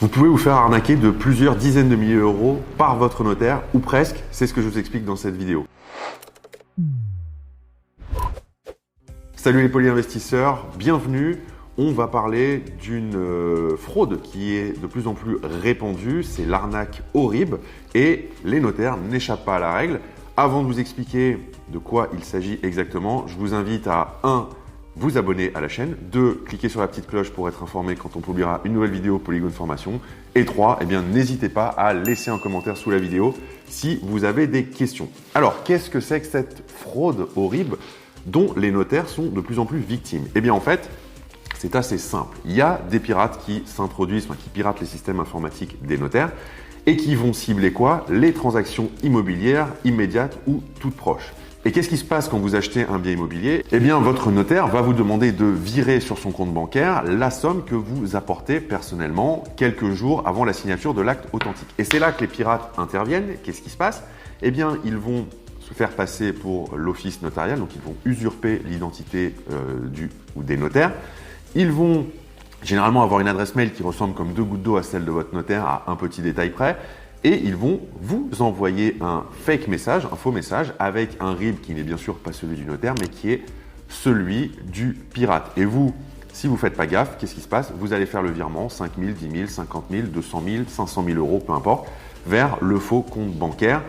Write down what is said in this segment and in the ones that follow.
Vous pouvez vous faire arnaquer de plusieurs dizaines de milliers d'euros par votre notaire, ou presque, c'est ce que je vous explique dans cette vidéo. Salut les polyinvestisseurs, bienvenue. On va parler d'une fraude qui est de plus en plus répandue, c'est l'arnaque au RIB et les notaires n'échappent pas à la règle. Avant de vous expliquer de quoi il s'agit exactement, je vous invite à 1. Vous abonner à la chaîne, 2. Cliquer sur la petite cloche pour être informé quand on publiera une nouvelle vidéo Polygon Formation, et 3. Eh bien, n'hésitez pas à laisser un commentaire sous la vidéo si vous avez des questions. Alors, qu'est-ce que c'est que cette fraude au RIB dont les notaires sont de plus en plus victimes? Eh bien, en fait, c'est assez simple. Il y a des pirates qui s'introduisent, qui piratent les systèmes informatiques des notaires et qui vont cibler quoi? Les transactions immobilières immédiates ou toutes proches. Et qu'est-ce qui se passe quand vous achetez un bien immobilier? Eh bien, votre notaire va vous demander de virer sur son compte bancaire la somme que vous apportez personnellement quelques jours avant la signature de l'acte authentique. Et c'est là que les pirates interviennent. Qu'est-ce qui se passe? Eh bien, ils vont se faire passer pour l'office notarial, donc ils vont usurper l'identité ou des notaires. Ils vont généralement avoir une adresse mail qui ressemble comme deux gouttes d'eau à celle de votre notaire à un petit détail près. Et ils vont vous envoyer un fake message, un faux message, avec un RIB qui n'est bien sûr pas celui du notaire, mais qui est celui du pirate. Et vous, si vous ne faites pas gaffe, qu'est-ce qui se passe? Vous allez faire le virement 5 000, 10 000, 50 000, 200 000, 500 000 euros, peu importe, vers le faux compte bancaire.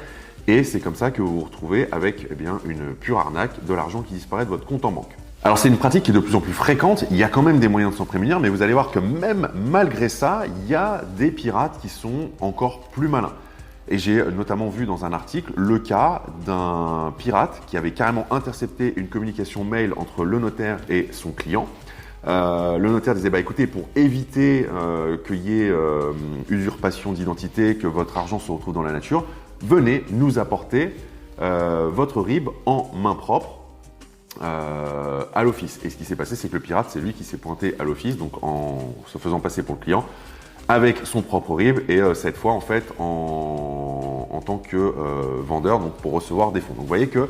Et c'est comme ça que vous vous retrouvez avec une pure arnaque, de l'argent qui disparaît de votre compte en banque. Alors c'est une pratique qui est de plus en plus fréquente, il y a quand même des moyens de s'en prémunir, mais vous allez voir que même malgré ça, il y a des pirates qui sont encore plus malins. Et j'ai notamment vu dans un article le cas d'un pirate qui avait carrément intercepté une communication mail entre le notaire et son client. Le notaire disait écoutez, pour éviter qu'il y ait usurpation d'identité, que votre argent se retrouve dans la nature, venez nous apporter votre RIB en main propre à l'office. Et ce qui s'est passé, c'est que le pirate, c'est lui qui s'est pointé à l'office, donc en se faisant passer pour le client, avec son propre RIB et cette fois en fait en tant que vendeur, donc pour recevoir des fonds. Donc vous voyez qu'il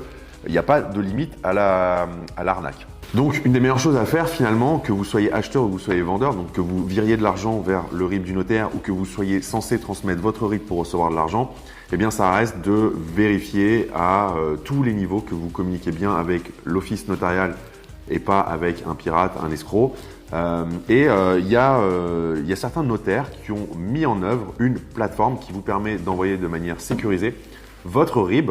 n'y a pas de limite à l'arnaque. Donc une des meilleures choses à faire finalement, que vous soyez acheteur ou que vous soyez vendeur, donc que vous viriez de l'argent vers le RIB du notaire ou que vous soyez censé transmettre votre RIB pour recevoir de l'argent, eh bien ça reste de vérifier à tous les niveaux que vous communiquez bien avec l'office notarial et pas avec un pirate, un escroc. Il y a certains notaires qui ont mis en œuvre une plateforme qui vous permet d'envoyer de manière sécurisée votre RIB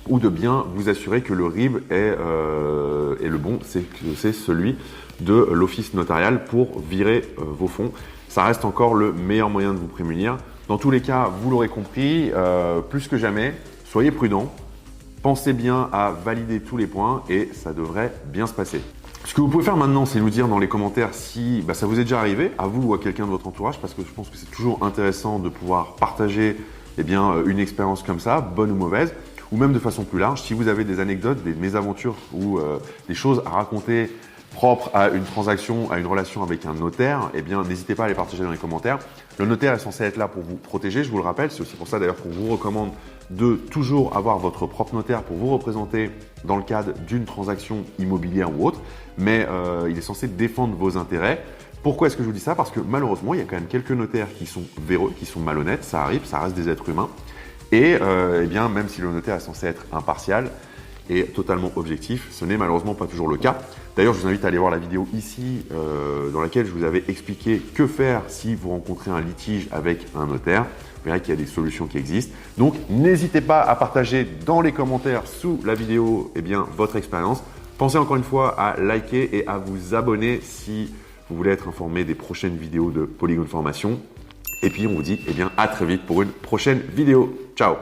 ou de bien vous assurer que le RIB est le bon, c'est celui de l'office notarial pour virer vos fonds. Ça reste encore le meilleur moyen de vous prémunir. Dans tous les cas, vous l'aurez compris, plus que jamais, soyez prudents, pensez bien à valider tous les points et ça devrait bien se passer. Ce que vous pouvez faire maintenant, c'est nous dire dans les commentaires si ça vous est déjà arrivé, à vous ou à quelqu'un de votre entourage, parce que je pense que c'est toujours intéressant de pouvoir partager une expérience comme ça, bonne ou mauvaise, ou même de façon plus large. Si vous avez des anecdotes, des mésaventures ou des choses à raconter propres à une transaction, à une relation avec un notaire, n'hésitez pas à les partager dans les commentaires. Le notaire est censé être là pour vous protéger, je vous le rappelle. C'est aussi pour ça d'ailleurs qu'on vous recommande de toujours avoir votre propre notaire pour vous représenter dans le cadre d'une transaction immobilière ou autre. Mais il est censé défendre vos intérêts. Pourquoi est-ce que je vous dis ça? Parce que malheureusement, il y a quand même quelques notaires qui sont véreux, qui sont malhonnêtes. Ça arrive, ça reste des êtres humains. Et même si le notaire est censé être impartial et totalement objectif, ce n'est malheureusement pas toujours le cas. D'ailleurs, je vous invite à aller voir la vidéo ici dans laquelle je vous avais expliqué que faire si vous rencontrez un litige avec un notaire. Vous verrez qu'il y a des solutions qui existent. Donc, n'hésitez pas à partager dans les commentaires sous la vidéo votre expérience. Pensez encore une fois à liker et à vous abonner si vous voulez être informé des prochaines vidéos de Polygon Formation. Et puis, on vous dit à très vite pour une prochaine vidéo. Ciao!